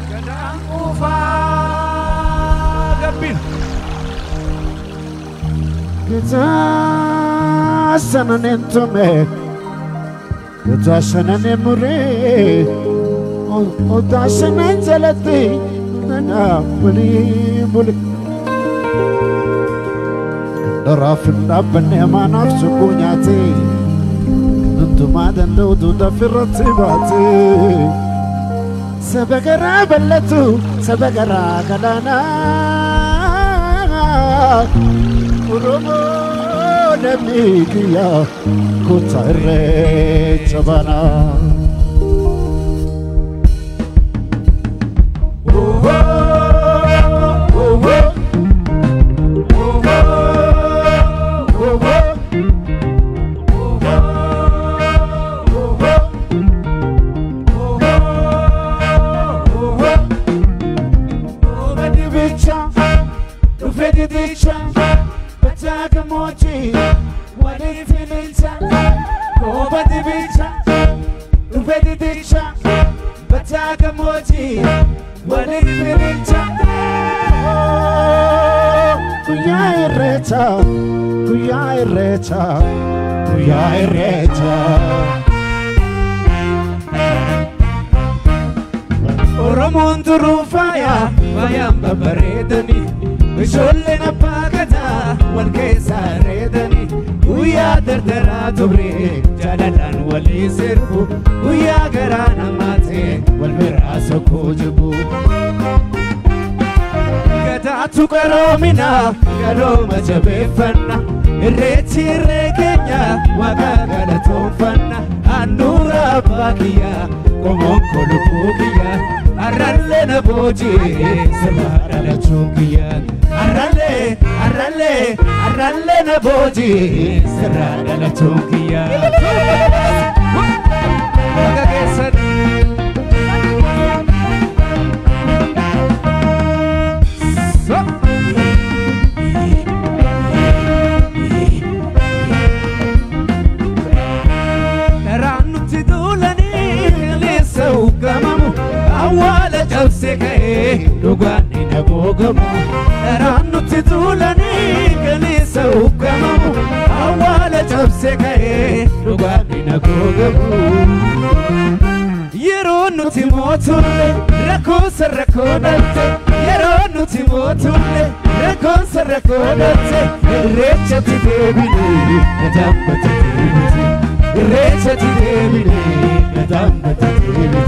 ufa gabbin Getasananentume Getasananemure Odasananjalati Nana buli buli Darafin abne manaf sukunyati Nuntumadan do da firratibati Sabagara ballatu sabagara kadana Uromo namikiya kutare chabana Tukaromina karoma jabefana ireti rekenya wakagala tofana anura bakia komokolo bukia arale na boji sabara la chukia arale na boji sabara la chukia wakagesan Awala jabseke lugani nagogamu Ranu titulani kanisa ukamamu Awala jabseke lugani nagogamu Yeronu timotule rakosa rakodate Yeronu timotule rakosa rakodate Recha tidebine kadamba tidebine Recha tidebine kadamba tidebine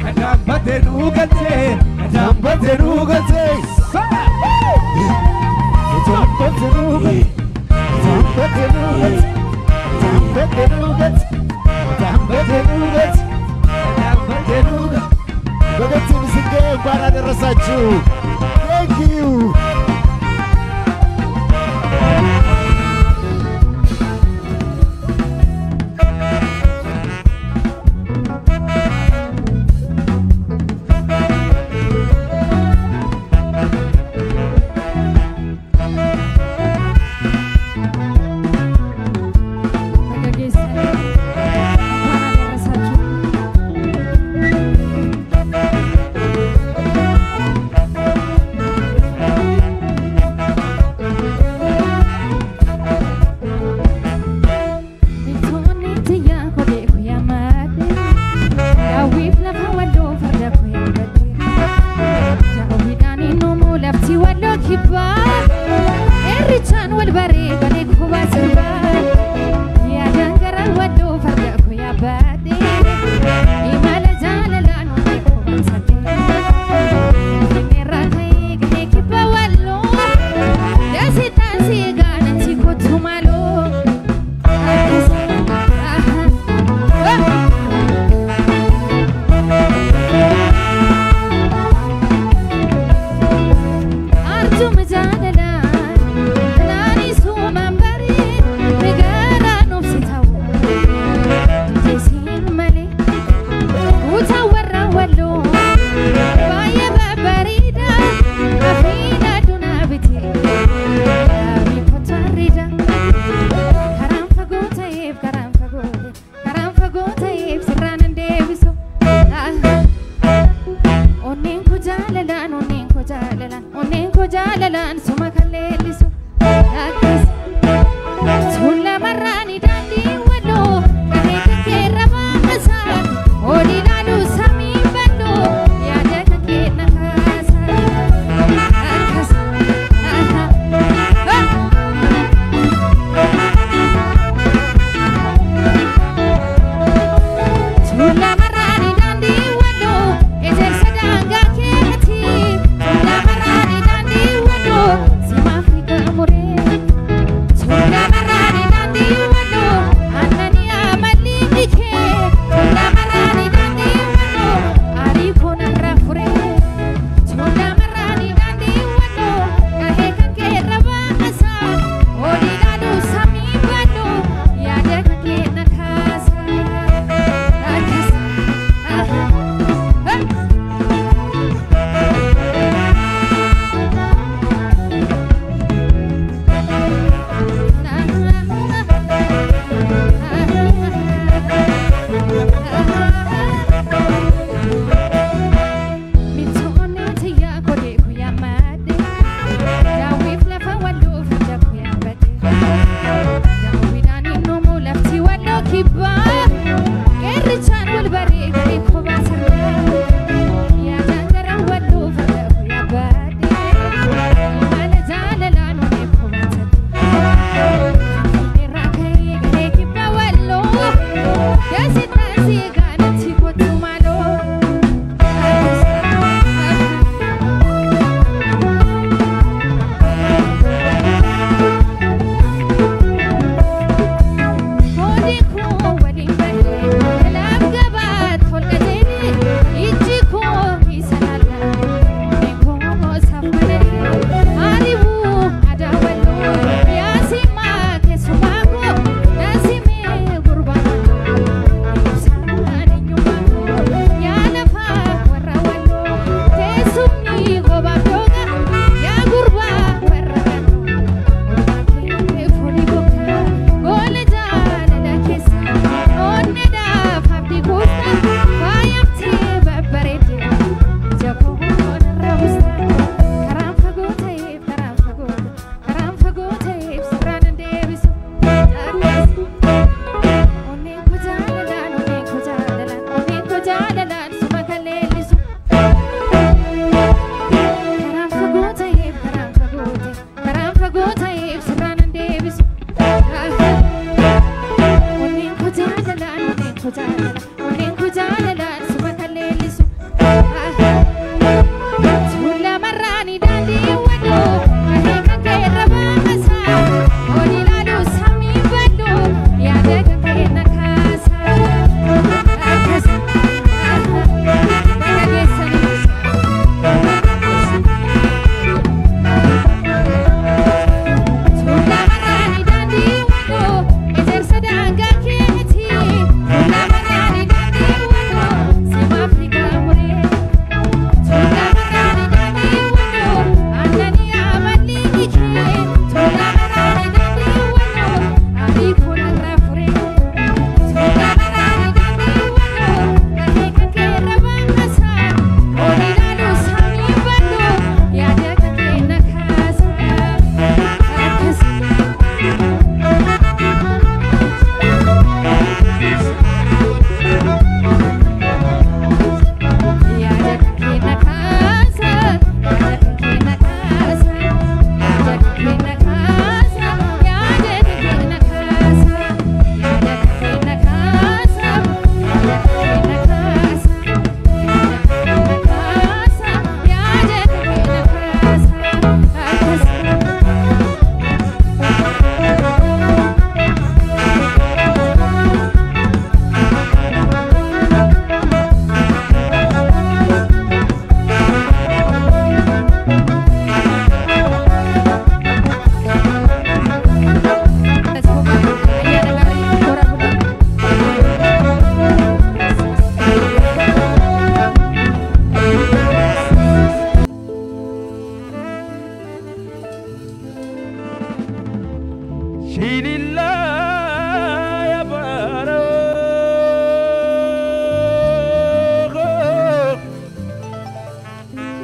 Kadamba baterugatse Thank you.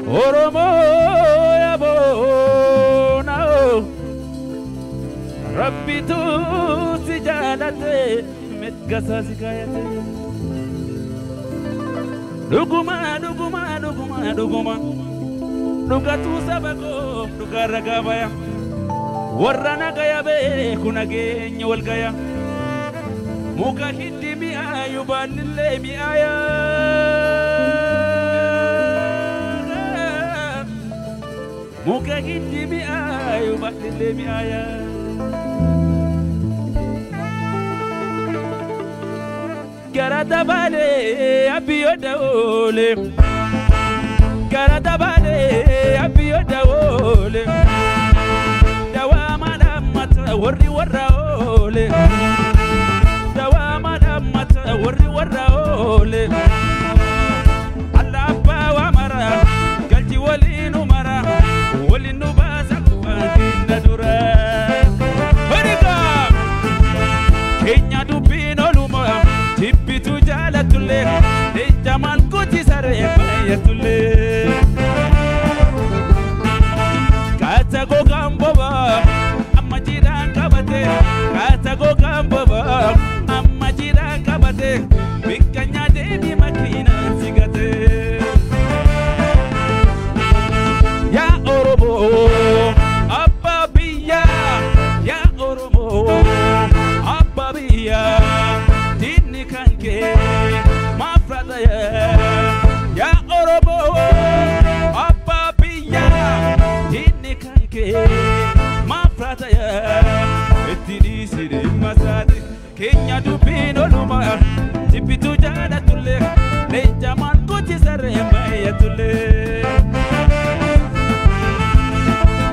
Oromo yabona Rabbi tu sijalate metgasa sikayate Duguma Dugatu sabako dugaragabaya Warrana gaya be kunagenya walgaya Muka hiddi mi ayu balile mi aya Muka hiddi mi ayu balile mi aya Garada bale abiyo daole Garada bale abiyo daole Dawa madamata warri warraole Dawa madamata warri warraole Allah bawa mara galti walinu mara walinu basa kuwatina dura Bariga Kenya dubino luma Tibitu jalatule Jamal kuti sare bayatule Kata go gamboba amma jiran kabate Kata go gamboba amma jiran kabate Bikanya devi makina sigate Ya Oromo Abba biya Ya Oromo Abba biya Dini kanke ma frata ya Oromo Abba biya Dini kanke ma frata ya Etini sire masade Kenya dubino luma Tipitu jala tule Leja man kuti sare mbaya tule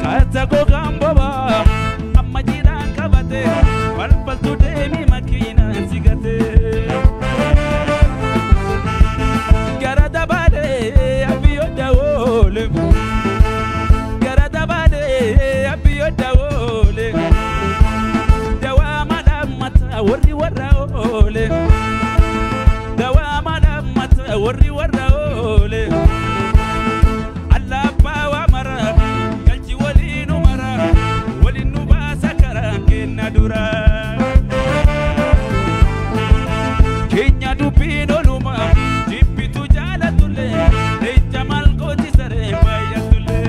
Kata go gamboba Amma jiran kabate Palpal tude mi makina sigate Garada bade abiyo daole Garada bade abiyo daole Dawa madam mata warri warraole Dawa madam mata warri warraole Allah bawa mara galji walinu mara walinu basa karange nadura Kenya dubino luma Tipitu jalatule Jamal koti sare bayatule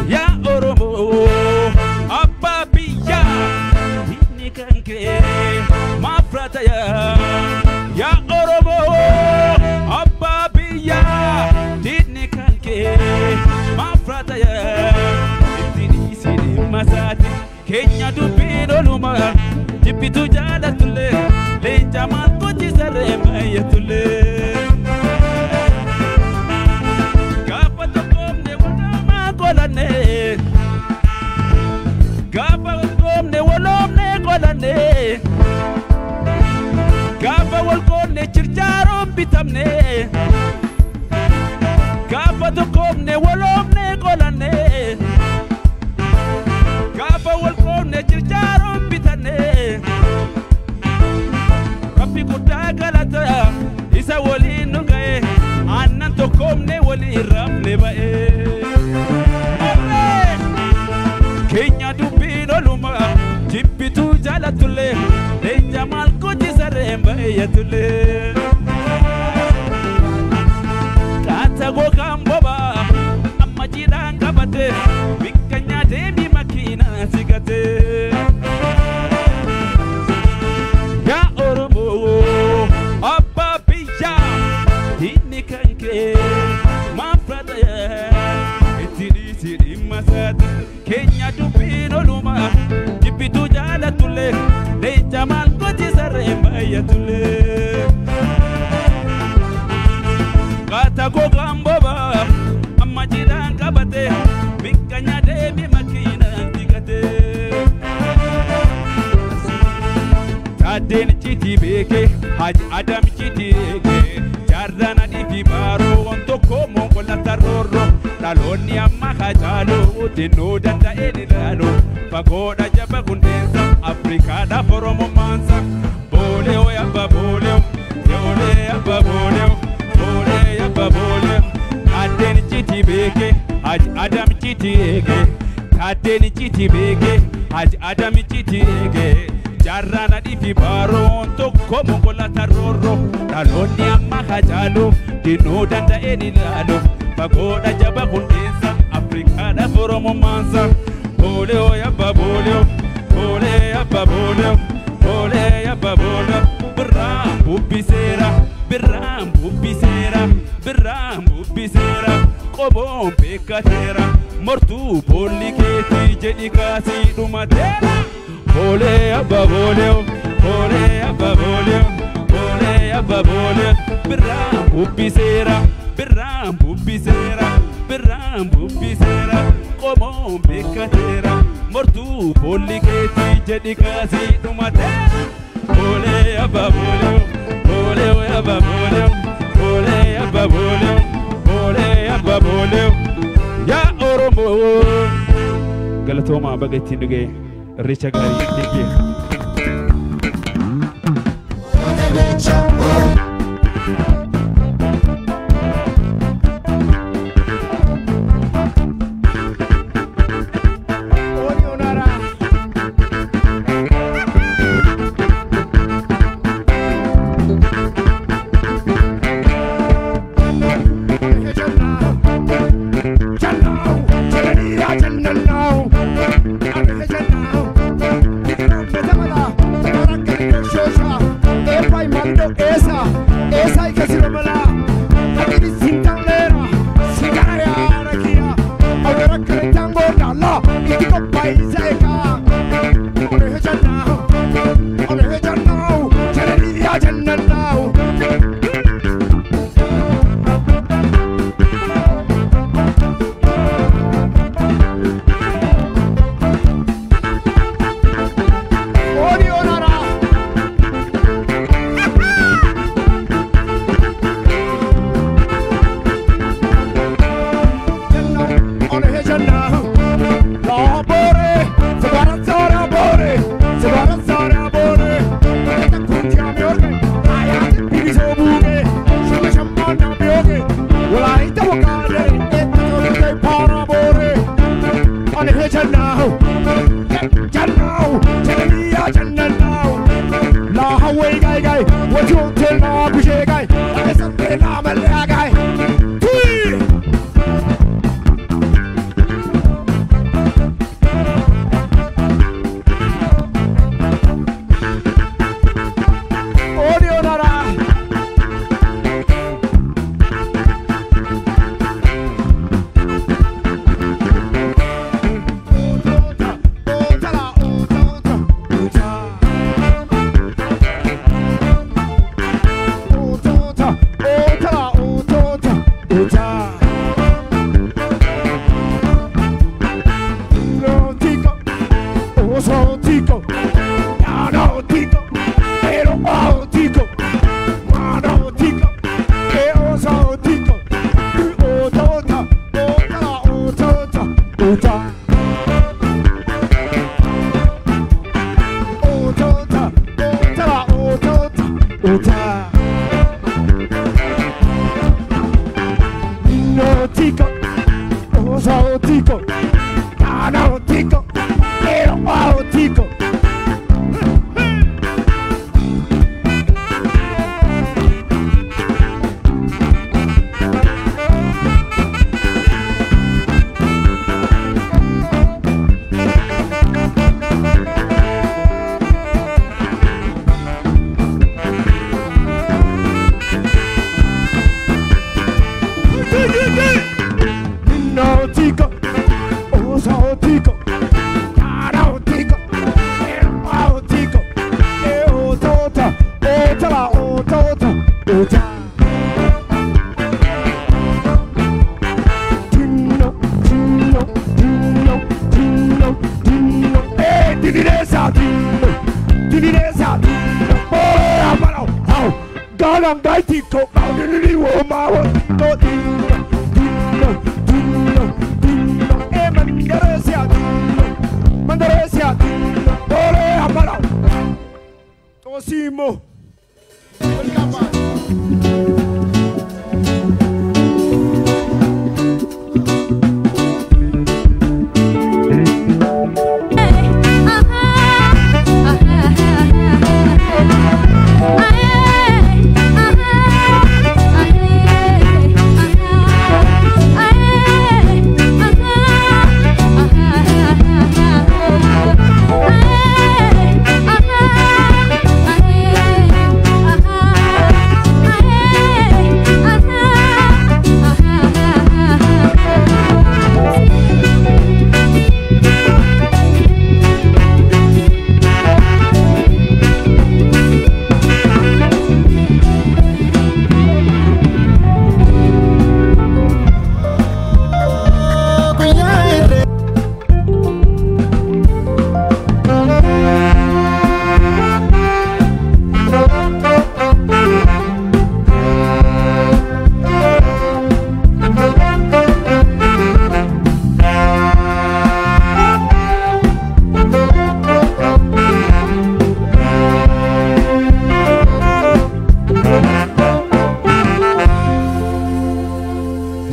Ya Oromo Abba biya Dini kanke ma frata ya Ya Oromo Abba biya Dini kanke ma frata ya Dini siri masati Kenya dubino luma Tipitu jalatule Jamal koti sare bayatule Gapa tokomne walama kolane Gapa tokomne walomne kolane Gapa walkomne chircharo bitamne Gapa tokomne walomne kolane Gapa walkomne chircharo bitane Rabbi kutagalata isa wali nugae annan tokomne wali ramne bae Kenya dubino luma Tipitu jalatule Jamal kuti sare bayatule Kata go gamboba amma jiran kabate Bikanya devi makina sigate Ya Oromo Abba biya Dini kanke ma frata ya Etini siri masati Kenya dubino luma Tipitu jalatule Jamal koti sare bayatule Kata go gamboba amma jiran kabate Bikanya devi makina sigate Aden chiti beke Haj Adam chiti beke Jardana di fibaro Onto komo kola taroro Taloni amma kajalo Deno danda elilalo Pagoda jaba kundensa Afrika da foromo mansa Bole o yaba bole o Yole yaba bole o Bole yaba chiti beke Haj Adam chiti ege Kadeni chiti beke Haj Adam chiti ege Jarrana difi baron tokko mongola tarorro Dalonni amma hajalu dinu danda'eni lalu Pagoda jaba hundesa Afrika da foromo mansa Boleo yabba boleo Bole yabba boleo Bole yabba boleo Birram bubbisera Birram bubbisera Birram bubbisera Qobon beekatera Mortu bolli keeti jedhi kaasii dhumateera Bole yabba boleo Bole yabba boleo Bole yabba boleo Birram bubbisera Birram bubbisera Birram bubbisera Qobon beekatera Mortu bolli keeti jedhi kaasii dhumateera Bole yabba boleo Bole yabba boleo Bole yabba boleo Bole yabba boleo Ya Oromo Galatoma bagatti ndige Richa gari ndige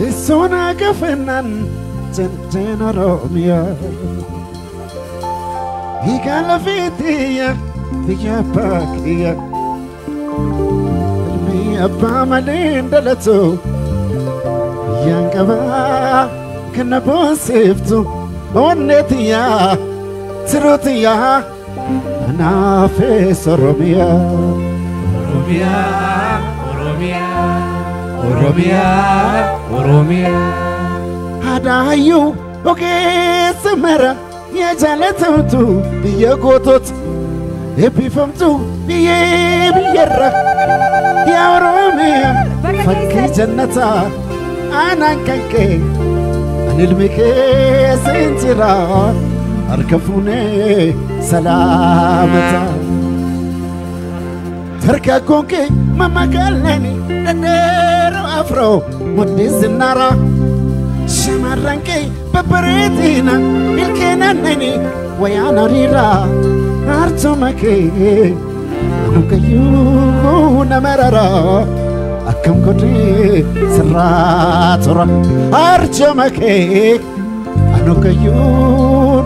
Isona gafenan Tentena Romeo Higala Vitia Via Pakia Mi Abamalinda Lato Yankava Kanabosiftu Onetia Tirotia Anafe Soromia Oromia, Oromia, Oromia, Oromia. Hadayu, okay, Samara, Yajaletu, be your gotot, Epifamtu, be Yera, Yaromia, Fakijanata, Anakake, Anilmike, Sentira, Arkafune, Salamata. Terka konke mama galani nero afro modizinara shimaranke paparetina ilkena nani wayana rira artomake anukayu namarara akam kodi sratora artomake anukayu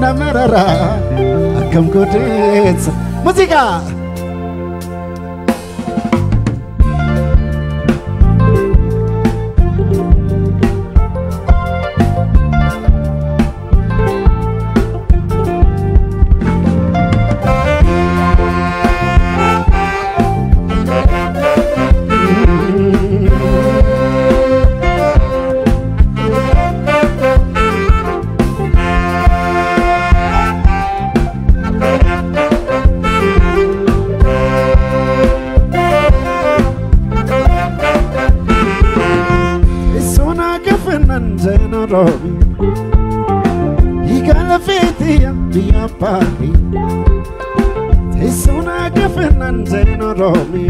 namarara akam kodi música. Higala Vitia Via Paki Isona Gafanante no Romi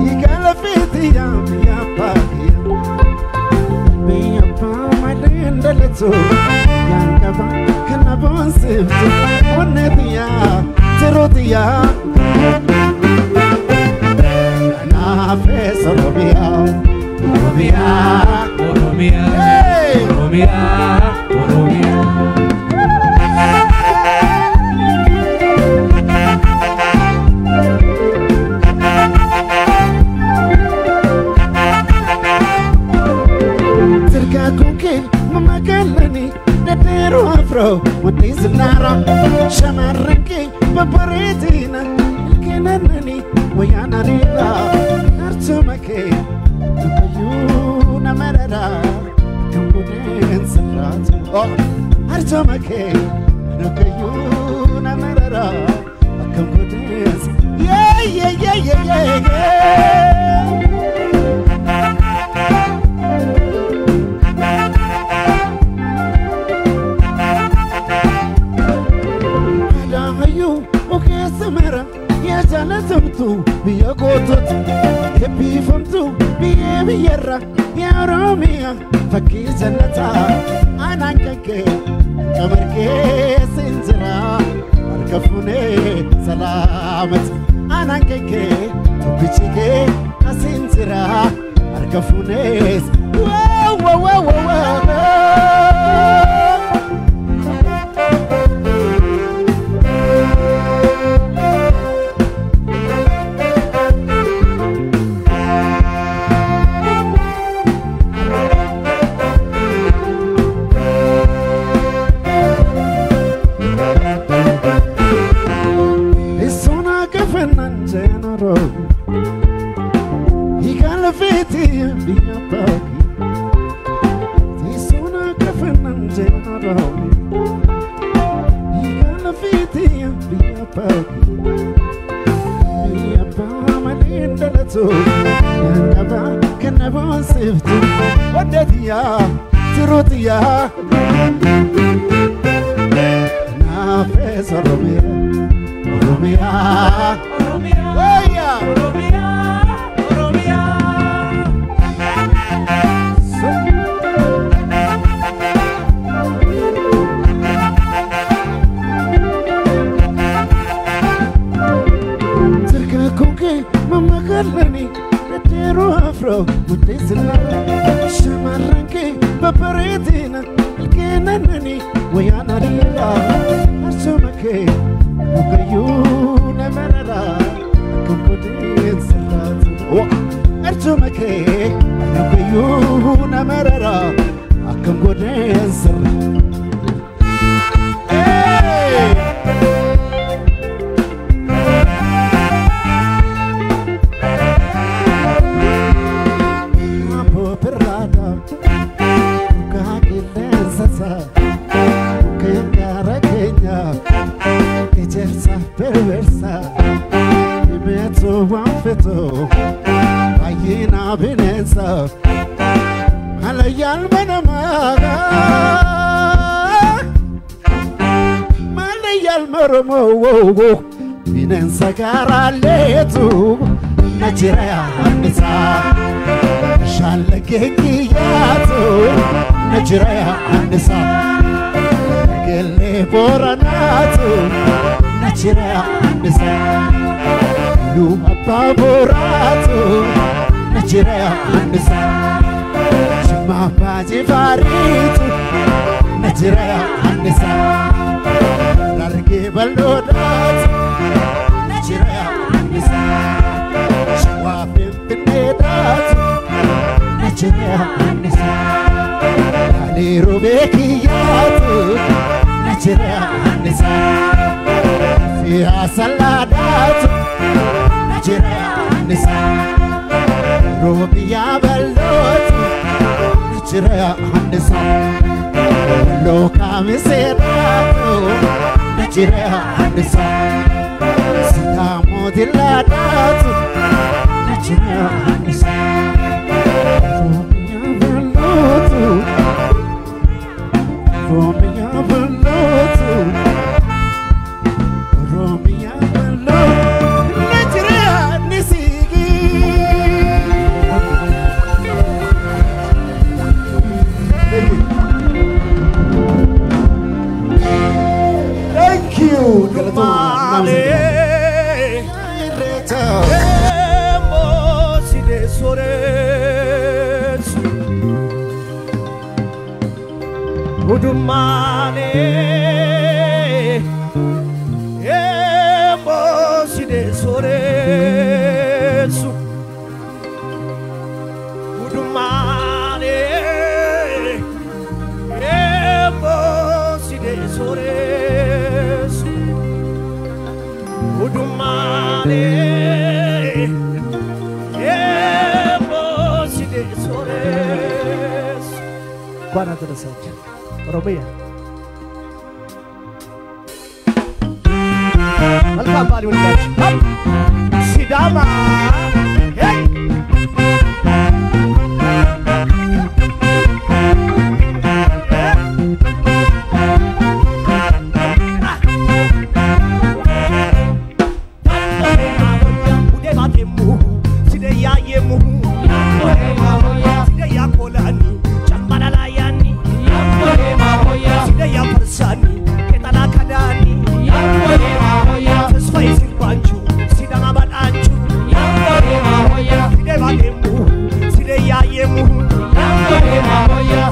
Higala Vitia Via Paki Via Pamalinda Leto Yankava Kanabonsiftu Onetia Tirotia Nafe Sorobia Oromia, Oromia, Oromia, Oromia. Terka konke mama galani nero afro modizinara shamarranke paparetina ilkenanani wayana rida artumake Yuna marara, kambunen sarat. Oh, arjamake, nakayuna marara, kambunen. Yeah, yeah, yeah, yeah, yeah, yeah. Adayu, okay, Samara, yeah, Janatumtu, be a goat. Happy from two, be every year, Yaromia, Fakizanata, Anakake, Kamarke, Sinzera, Arkafune, Salamat, Anakake, Tupichike, Asinzera, Arkafunes, wow, wow, wow, wow, wow. Mama Galani, the Tero Afro, with this love, ببريدين الكننني ويانا ريرا أرسمك وكيون مررا كم بدين سرات أرسمك وكيون مررا كم بدين سرات Ayina binensa Malayal manamaga Malayal maromo binensa karaletu Najiraya anisa Shalagengiyatu Najiraya anisa Gele boranatu Najiraya anisa Lu apaboratu Najiraya anisa Shima baji faritu Najiraya anisa Largi balodatu Najiraya anisa Shwa pimpinedatu Najiraya anisa Ali rubekiyatu Najiraya anisa Fiha saladatu Najiraya anisa Robiya ballotu Najiraya anisa Loka misedatu Najiraya anisa Sidamu diladatu Najiraya anisa Robiya ballotu Robiya ballotu Robiya ballotu Najiraya nisigi Thank you. Udumane Emboside soresu Udumane Emboside soresu Udumane Emboside soresu Quando interessante Oromia Alfa pari unidade Sidama Hey Ude batemu Side ya yemu Side ya kolani Chambala yani Side ya persani Ketala kadani Tesfai sirbanchu Sida ngabat anchu Side batemu Side ya yemu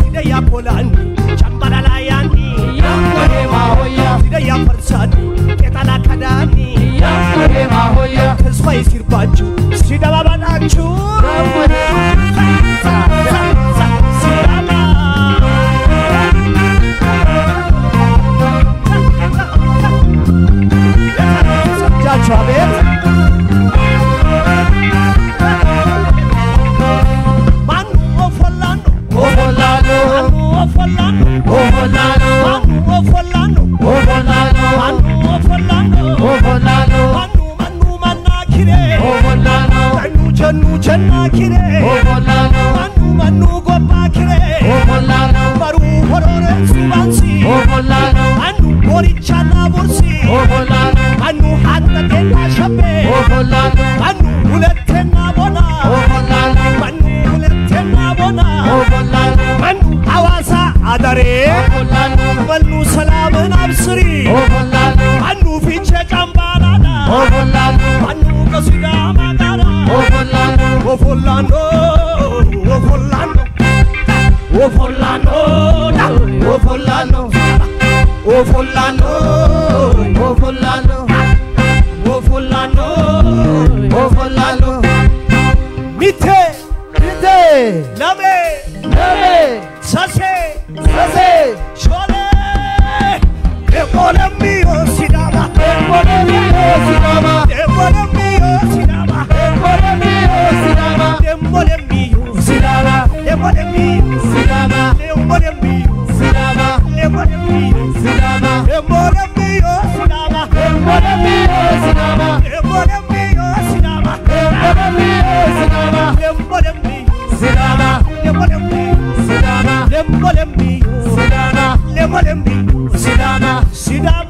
Side ya kolani Chambala yani Side ya persani Ketala kadani Tesfai sirbanchu Sida ngabat anchu Chabet Manu ofolano Manu ofolano Manu manakire Janna kire Manu gopakire Baru horore subansi Manu borichana bursi Manu hatta tena shabe Manu uletena bona Manu uletena bona Manu hawasa adare Manu salaman absri Manu fiche jambalada Manu kasida magara Ofolano Ofolano, Ofolano, Ofolano, Ofolano, Ofolano, Ofolano. Mite, Lame, Sase, Shole, Ebolemi Osidama, Ebolemi Osidama, Ebolemi Osidama, Ebolemi Osidama, Ebolemi Osidama, Ebolemi Osidama, Ebolemi Osidama, Ebolemi Osidama, Ebolemi Osidama, Ebolemi Osidama, Ebolemi Osidama, Ebolemi Osidama, Ebolemi Osidama, Ebolemi Osidama, Ebolemi Osidama, Ebolemi Osidama, Sidama.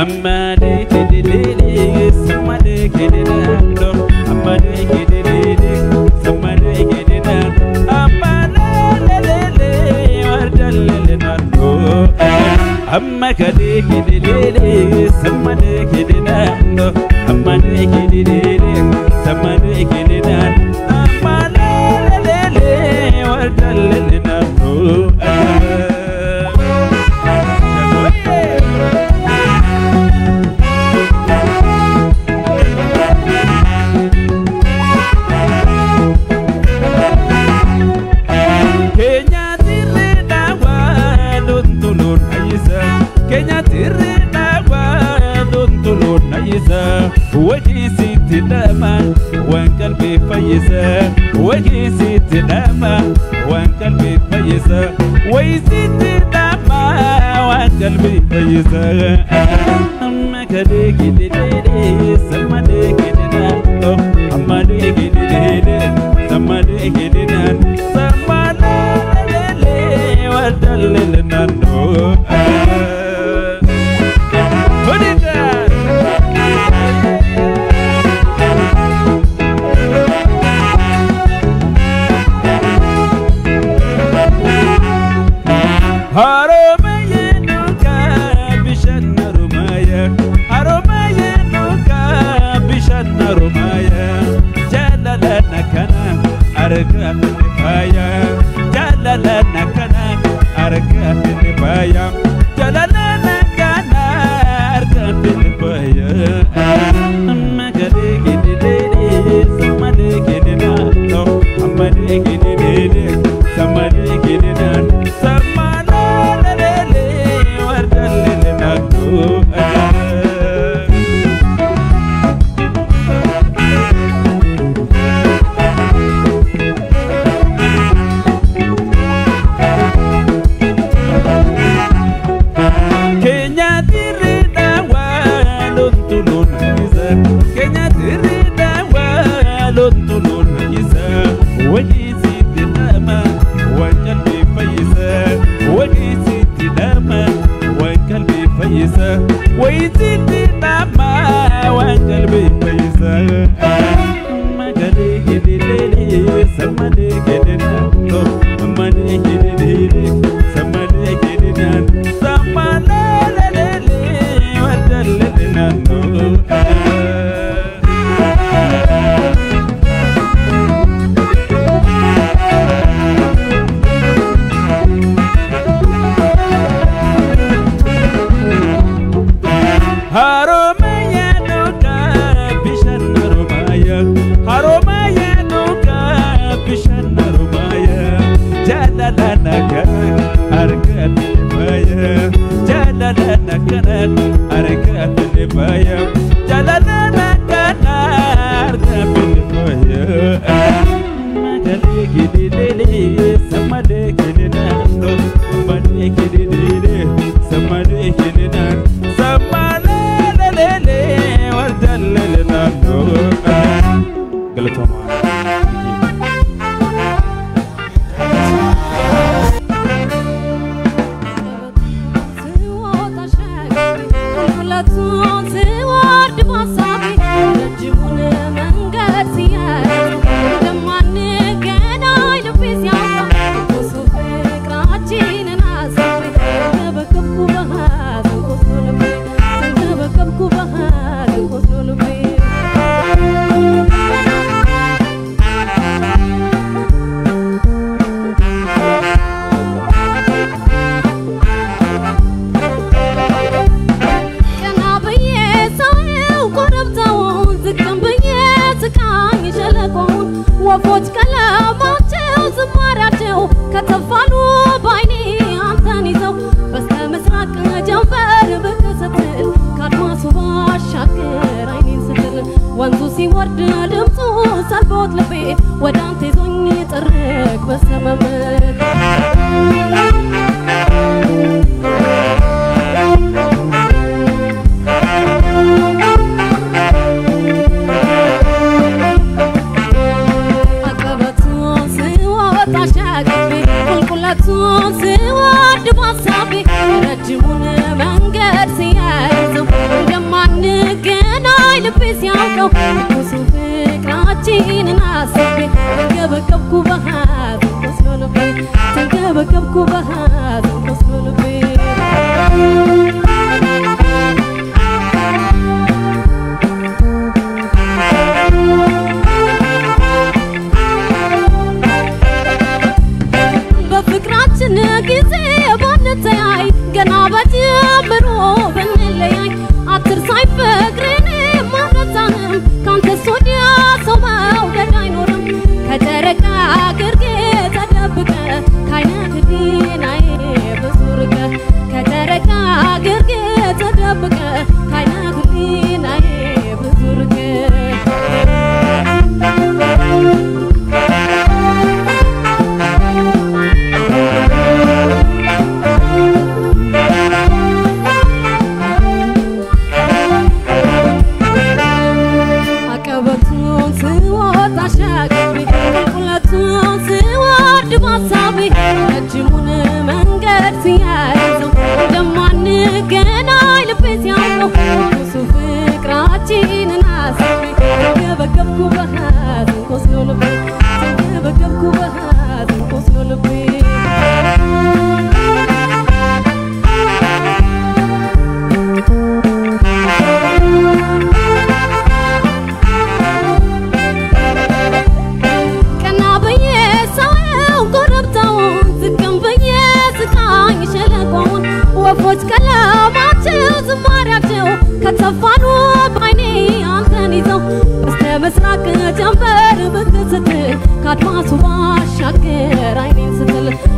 Amade kedele, sumade kedele ando.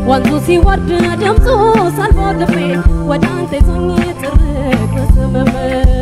Wanzu si warda damzu salvo lepe wadante zonye terek sememe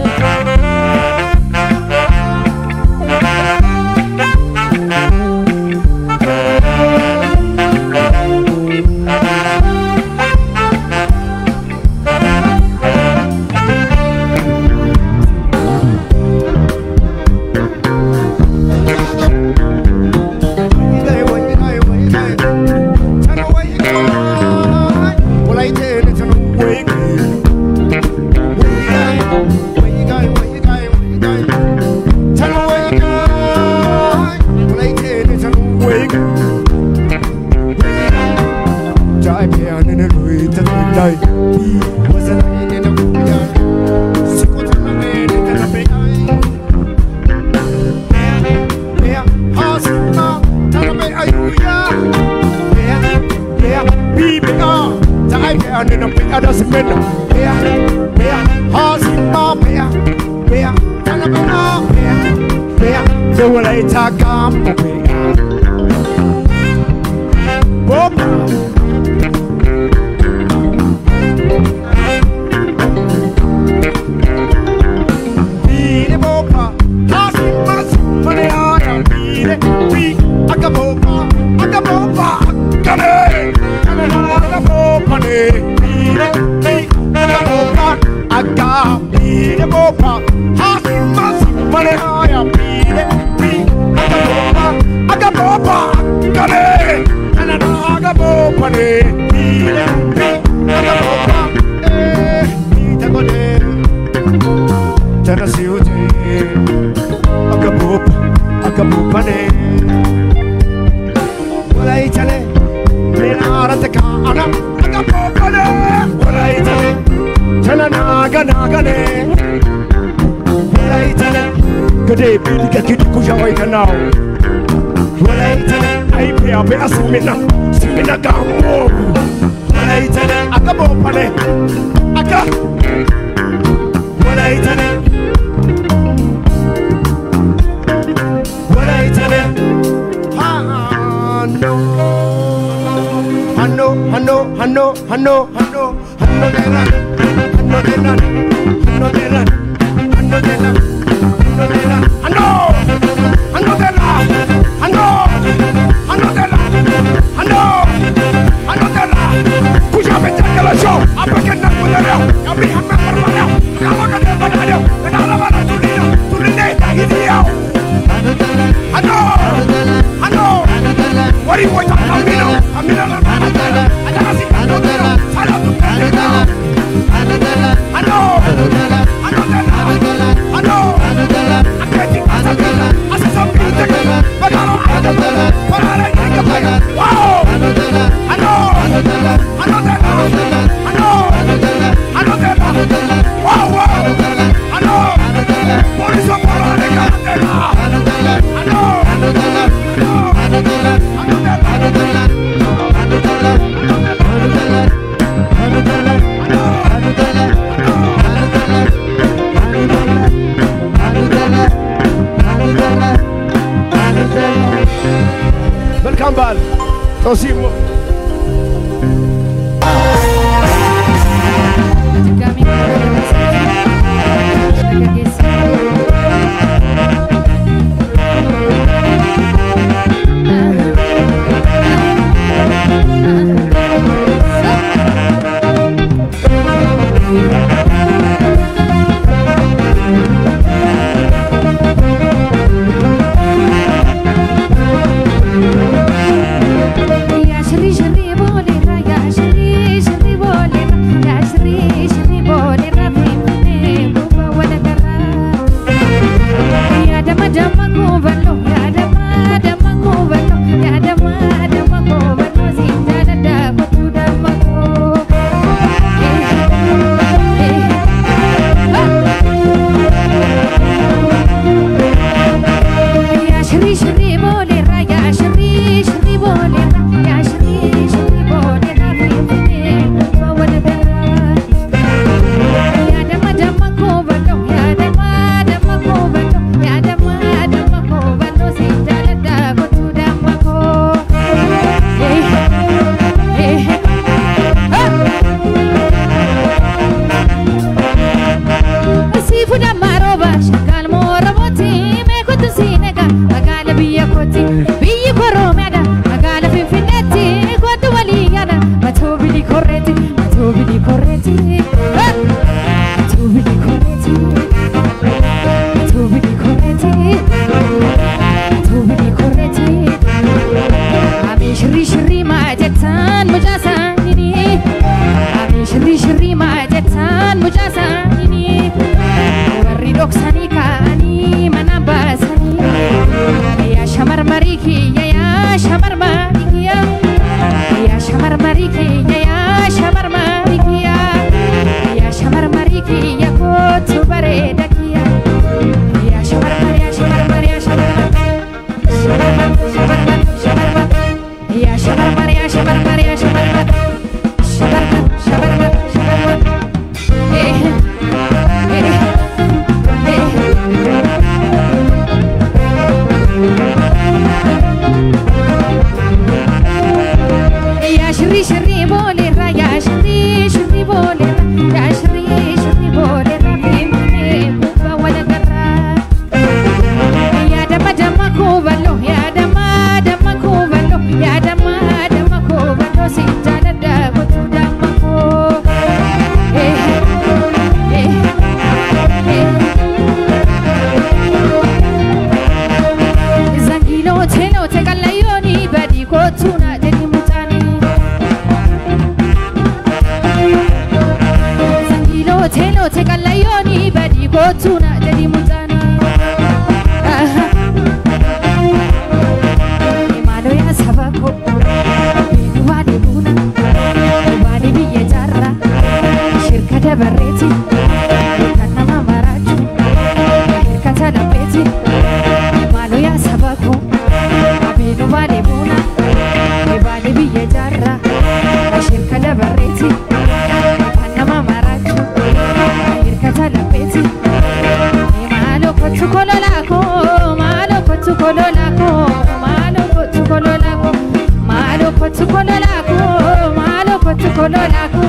kololako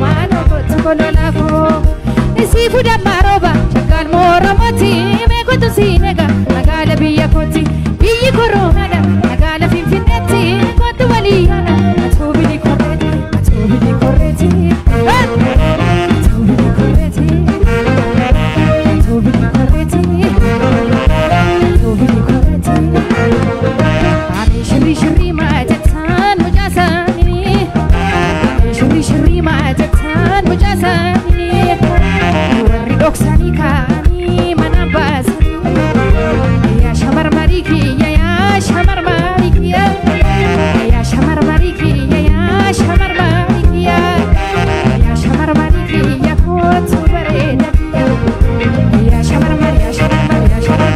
mano kololako isi fuda maroba chagal moromoti me kutu sinega nagala biya koti biyi koromada nagala finfinetti kutu waliyana atubili korreti atubili korreti atubili korreti atubili korreti atubili korreti ani shri shri majatan mujasani shri shri majatan mujasani doksani kani manabasani ya shamar mariki ya shamar mariki ya shamar mariki ya shamar mariki ya shamar mariki ya kotu bareda ya shamar mariki ya shamar mariki ya shamar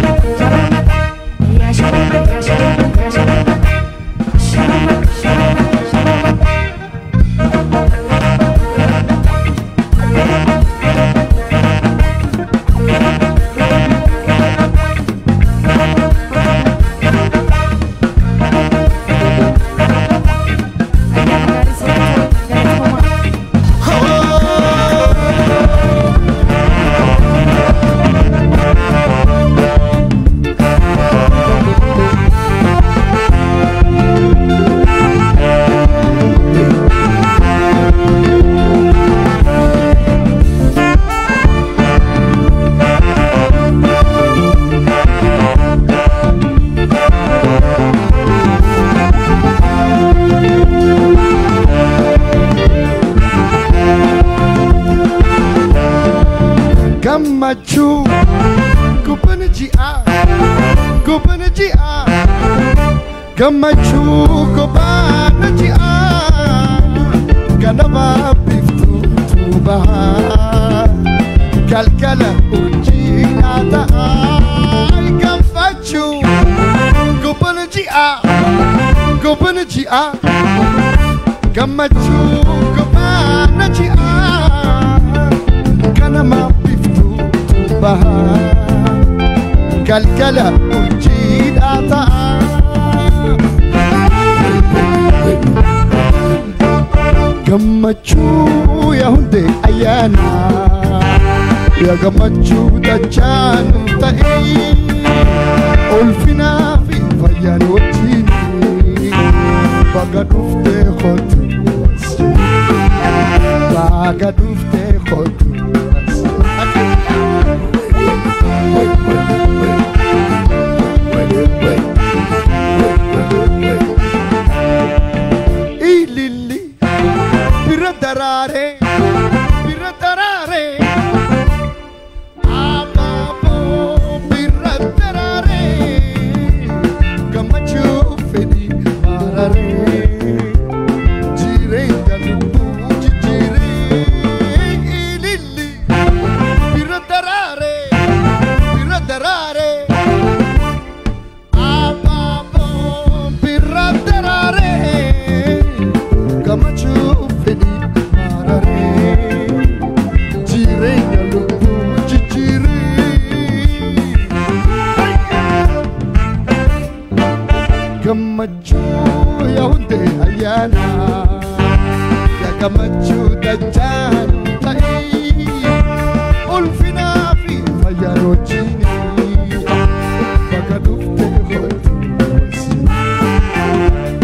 mariki ya shamar mariki ya shamar mariki ya shamar mariki Machu Kupana Jia Gamachu Kupana Jia Ganaba Biftu Tubaha Kalkala Ujina Ta'a Gamachu Kupana Jia Gamachu Kupana Jia Ganaba Kalkala Ujina Ta'a Gamachu Yahunde Ayana Ya Gamachu Dachanu Ta'i Olfina Fi Fayanotini Bagadufte Khotu Bagadufte Khotu Ilili Piratarare Amabo Piratarare Gamachu Fedi Marare Jire Galubu Jire Ilili Piratarare Amabo Piratarare Gamachu Fedi Marare Jire Galubu Jire Gamachu Yahunde Ayana Ya Gamachu Dachanu Ta'i Olfina Fi Fayanotini Bagadufte Khotu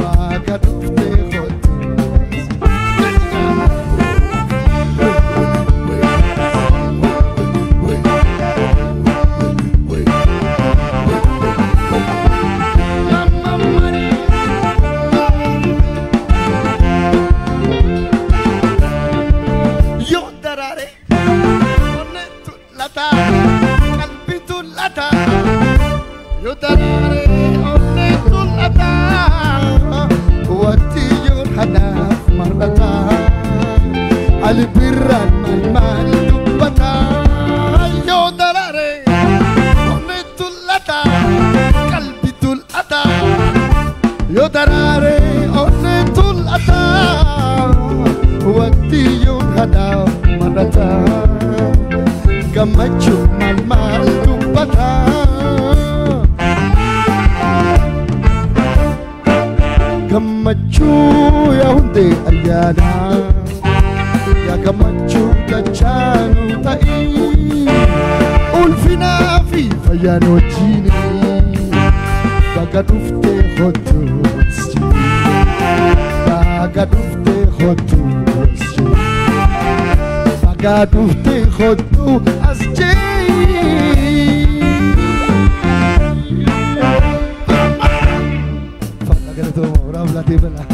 Bagadufte Khotu Yotarare onnetul ata watiyun hadaf marata albirran mal dubbata yotarare onnetul ata qalbitul ata yotarare onnetul ata watiyun hadaf marata gamachu mal dubbata Gamachu Fayyanoojjiin baga dhuftee hottuus baga dhuftee hottuus baga dhuftee hottu as Fala galatoo raam laatee bala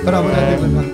Bravo, Daniela.